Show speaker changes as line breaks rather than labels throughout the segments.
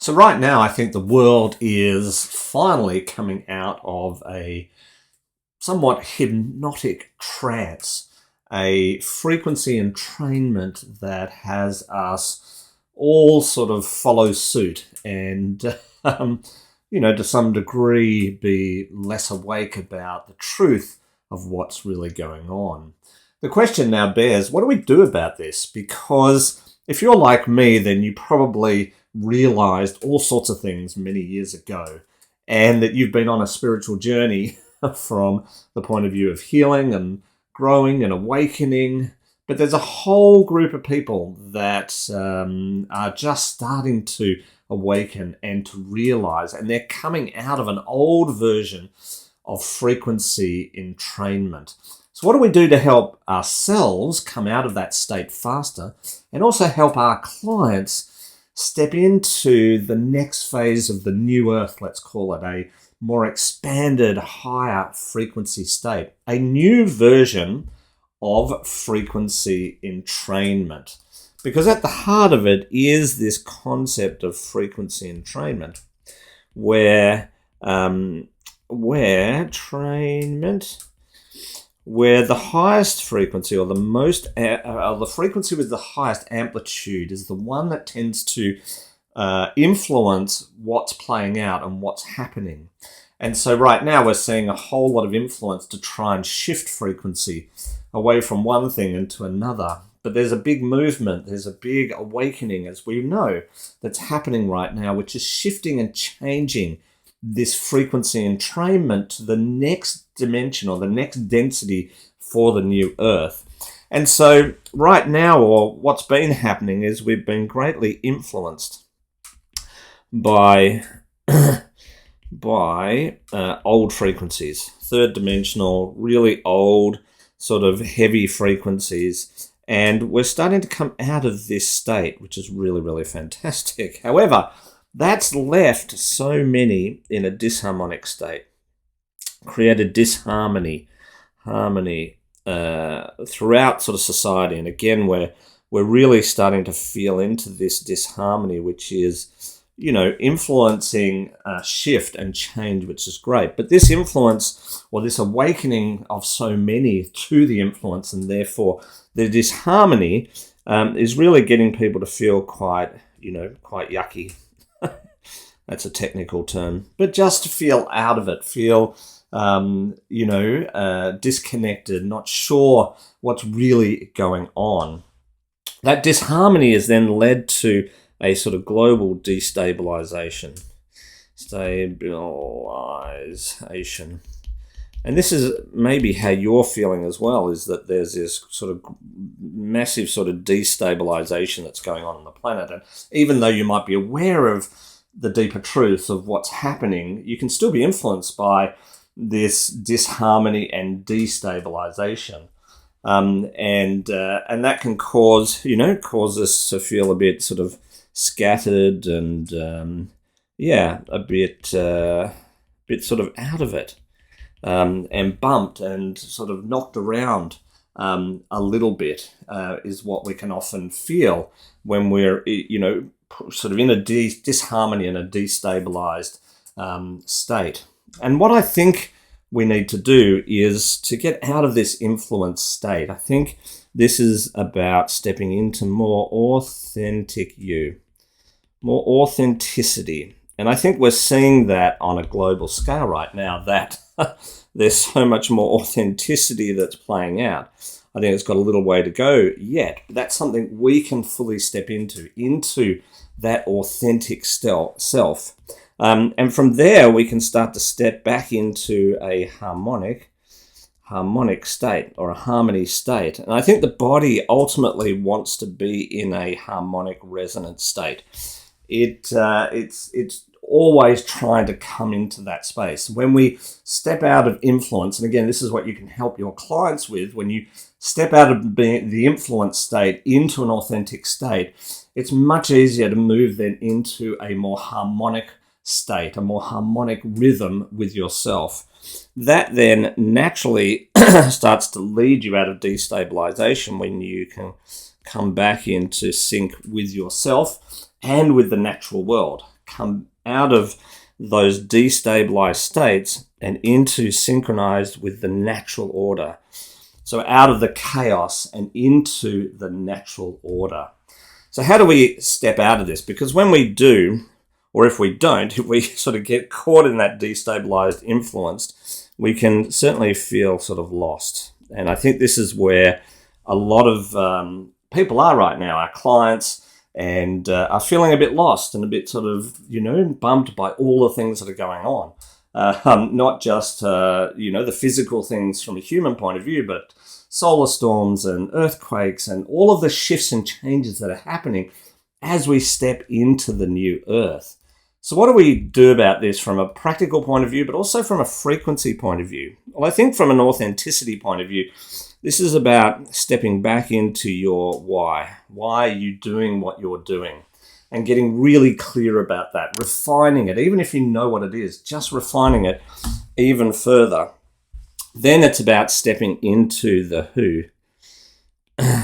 So right now, I think the world is finally coming out of a somewhat hypnotic trance, a frequency entrainment that has us all sort of follow suit and, to some degree be less awake about the truth of what's really going on. The question now bears, what do we do about this? Because if you're like me, then you probably realized all sorts of things many years ago, and that you've been on a spiritual journey from the point of view of healing and growing and awakening. But there's a whole group of people that are just starting to awaken and to realize, and they're coming out of an old version of frequency entrainment. So what do we do to help ourselves come out of that state faster, and also help our clients step into the next phase of the new earth, let's call it a more expanded, higher frequency state, a new version of frequency entrainment? Because at the heart of it is this concept of frequency entrainment, where the highest frequency, or the frequency with the highest amplitude, is the one that tends to influence what's playing out and what's happening. And so right now we're seeing a whole lot of influence to try and shift frequency away from one thing into another. But there's a big movement, there's a big awakening, as we know, that's happening right now, which is shifting and changing this frequency entrainment to the next dimension, or the next density for the new earth. And so right now, or what's been happening, is we've been greatly influenced by old frequencies, third dimensional, really old, sort of heavy frequencies. And we're starting to come out of this state, which is really, really fantastic. However, that's left so many in a disharmonic state, created disharmony, throughout sort of society. And again, we're really starting to feel into this disharmony, which is, influencing shift and change, which is great. But this influence, or this awakening of so many to the influence, and therefore the disharmony, is really getting people to feel quite yucky. That's a technical term, but just to feel out of it, feel, disconnected, not sure what's really going on. That disharmony has then led to a sort of global destabilization. And this is maybe how you're feeling as well, is that there's this sort of massive sort of destabilization that's going on the planet. And even though you might be aware of the deeper truth of what's happening, you can still be influenced by this disharmony and destabilization. And that can cause us to feel a bit sort of scattered and, a bit sort of out of it, and bumped and sort of knocked around a little bit, is what we can often feel when we're, sort of in a disharmony and a destabilized state. And what I think we need to do is to get out of this influence state. I think this is about stepping into more authentic you, more authenticity. And I think we're seeing that on a global scale right now, that there's so much more authenticity that's playing out. I think it's got a little way to go yet, but that's something we can fully step into that authentic self. And from there, we can start to step back into a harmonic state, or a harmony state. And I think the body ultimately wants to be in a harmonic resonance state. It's always trying to come into that space. When we step out of influence, and again, this is what you can help your clients with, when you step out of the influence state into an authentic state, it's much easier to move then into a more harmonic state, a more harmonic rhythm with yourself. That then naturally starts to lead you out of destabilization, when you can come back into sync with yourself and with the natural world. come out of those destabilized states and into synchronized with the natural order. So out of the chaos and into the natural order. So how do we step out of this? Because when we do, or if we don't, if we sort of get caught in that destabilized influence, we can certainly feel sort of lost. And I think this is where a lot of people are right now, our clients, and are feeling a bit lost and a bit sort of, bumped by all the things that are going on. Not just, the physical things from a human point of view, but solar storms and earthquakes and all of the shifts and changes that are happening as we step into the new earth. So what do we do about this from a practical point of view, but also from a frequency point of view? Well, I think from an authenticity point of view, this is about stepping back into your why. Why are you doing what you're doing? And getting really clear about that, refining it, even if you know what it is, just refining it even further. Then it's about stepping into the who.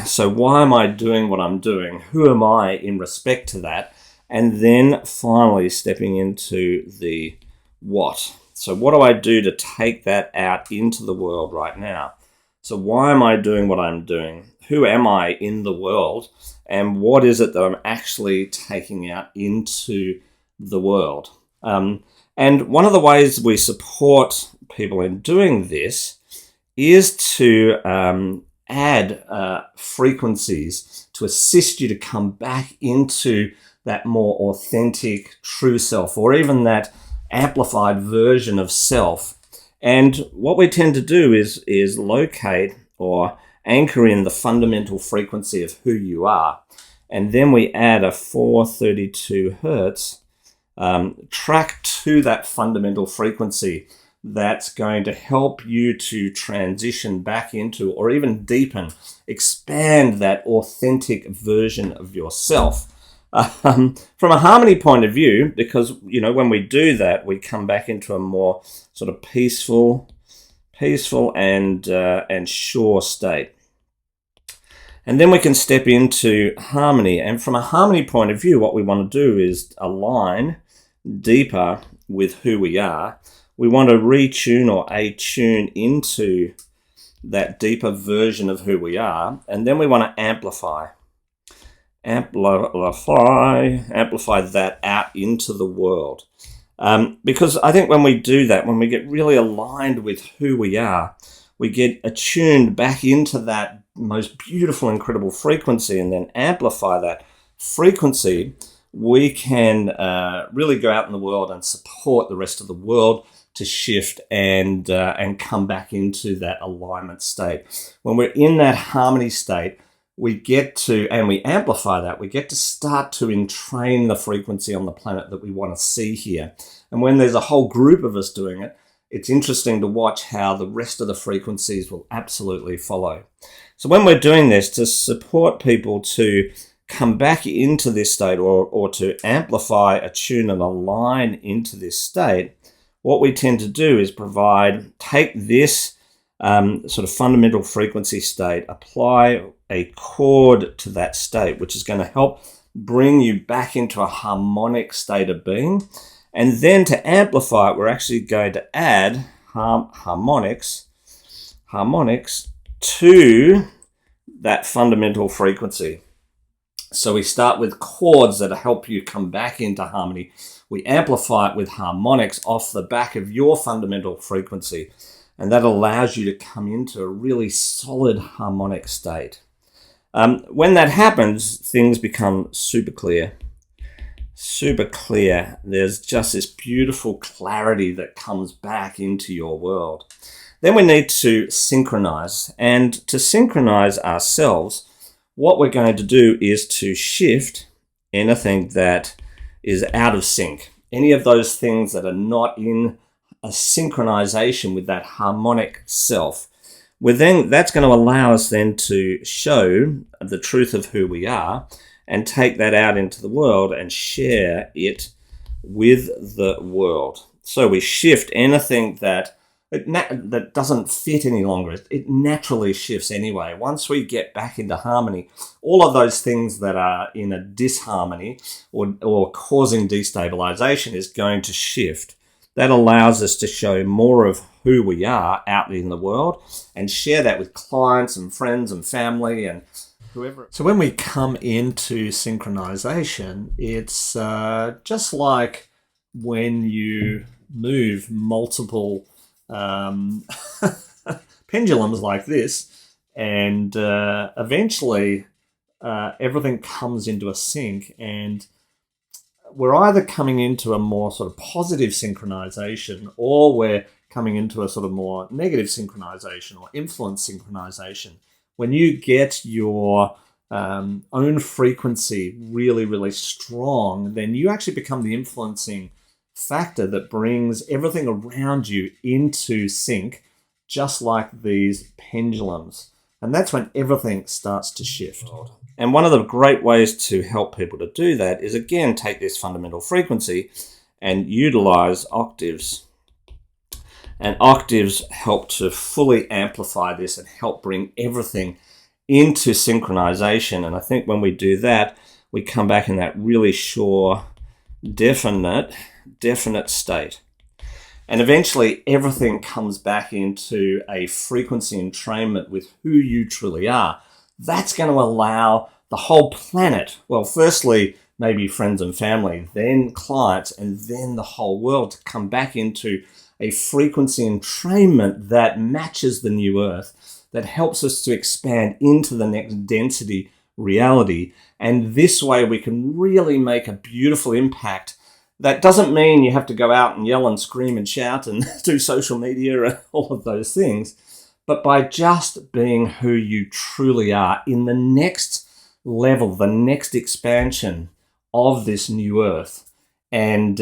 So why am I doing what I'm doing? Who am I in respect to that? And then finally stepping into the what. So what do I do to take that out into the world right now? So why am I doing what I'm doing? Who am I in the world? And what is it that I'm actually taking out into the world? And one of the ways we support people in doing this is to add frequencies to assist you to come back into that more authentic, true self, or even that amplified version of self. And what we tend to do is locate or anchor in the fundamental frequency of who you are. And then we add a 432 hertz track to that fundamental frequency that's going to help you to transition back into, or even deepen, expand that authentic version of yourself. From a harmony point of view, because, when we do that, we come back into a more sort of peaceful and sure state. And then we can step into harmony. And from a harmony point of view, what we want to do is align deeper with who we are. We want to retune or attune into that deeper version of who we are. And then we want to amplify that out into the world. Because I think when we do that, when we get really aligned with who we are, we get attuned back into that most beautiful, incredible frequency and then amplify that frequency, we can really go out in the world and support the rest of the world to shift and come back into that alignment state. When we're in that harmony state, we get to, and we amplify that, we get to start to entrain the frequency on the planet that we want to see here. And when there's a whole group of us doing it, it's interesting to watch how the rest of the frequencies will absolutely follow. So when we're doing this, to support people to come back into this state or to amplify, attune and align into this state, what we tend to do is take this sort of fundamental frequency state, apply a chord to that state, which is going to help bring you back into a harmonic state of being. And then to amplify it, we're actually going to add harmonics to that fundamental frequency. So we start with chords that help you come back into harmony. We amplify it with harmonics off the back of your fundamental frequency. And that allows you to come into a really solid harmonic state. When that happens, things become super clear. There's just this beautiful clarity that comes back into your world. Then we need to synchronize. And to synchronize ourselves, what we're going to do is to shift anything that is out of sync. Any of those things that are not in a synchronization with that harmonic self. That's going to allow us then to show the truth of who we are and take that out into the world and share it with the world. So we shift anything that that doesn't fit any longer. It naturally shifts anyway. Once we get back into harmony, all of those things that are in a disharmony or causing destabilization is going to shift. That allows us to show more of who we are out in the world and share that with clients and friends and family and whoever. So when we come into synchronization, it's just like when you move multiple pendulums like this, and eventually everything comes into a sync, and we're either coming into a more sort of positive synchronization, or we're coming into a sort of more negative synchronization or influence synchronization. When you get your own frequency really, really strong, then you actually become the influencing factor that brings everything around you into sync, just like these pendulums. And that's when everything starts to shift. And one of the great ways to help people to do that is, again, take this fundamental frequency and utilize octaves. And octaves help to fully amplify this and help bring everything into synchronization. And I think when we do that, we come back in that really sure, definite state. And eventually everything comes back into a frequency entrainment with who you truly are. That's going to allow the whole planet, well, firstly, maybe friends and family, then clients, and then the whole world to come back into a frequency entrainment that matches the new earth, that helps us to expand into the next density reality. And this way we can really make a beautiful impact. That doesn't mean you have to go out and yell and scream and shout and do social media and all of those things, but by just being who you truly are in the next level, the next expansion of this new earth. And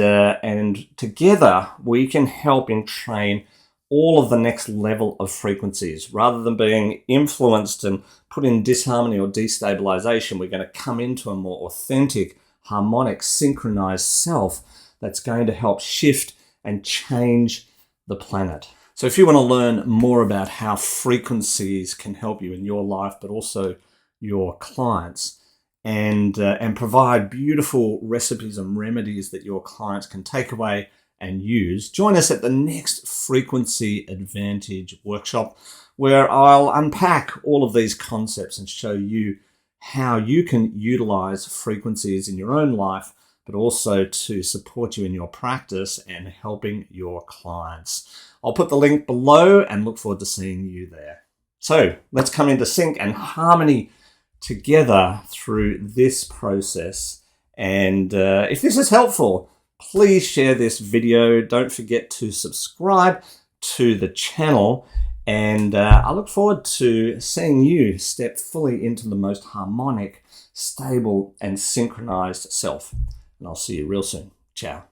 together we can help entrain all of the next level of frequencies. Rather than being influenced and put in disharmony or destabilization, we're going to come into a more authentic, harmonic, synchronized self that's going to help shift and change the planet. So if you want to learn more about how frequencies can help you in your life, but also your clients, and provide beautiful recipes and remedies that your clients can take away and use, join us at the next Frequency Advantage workshop, where I'll unpack all of these concepts and show you how you can utilize frequencies in your own life, but also to support you in your practice and helping your clients. I'll put the link below and look forward to seeing you there. So let's come into sync and harmony together through this process. And if this is helpful, please share this video. Don't forget to subscribe to the channel. And I look forward to seeing you step fully into the most harmonic, stable, and synchronized self. And I'll see you real soon. Ciao.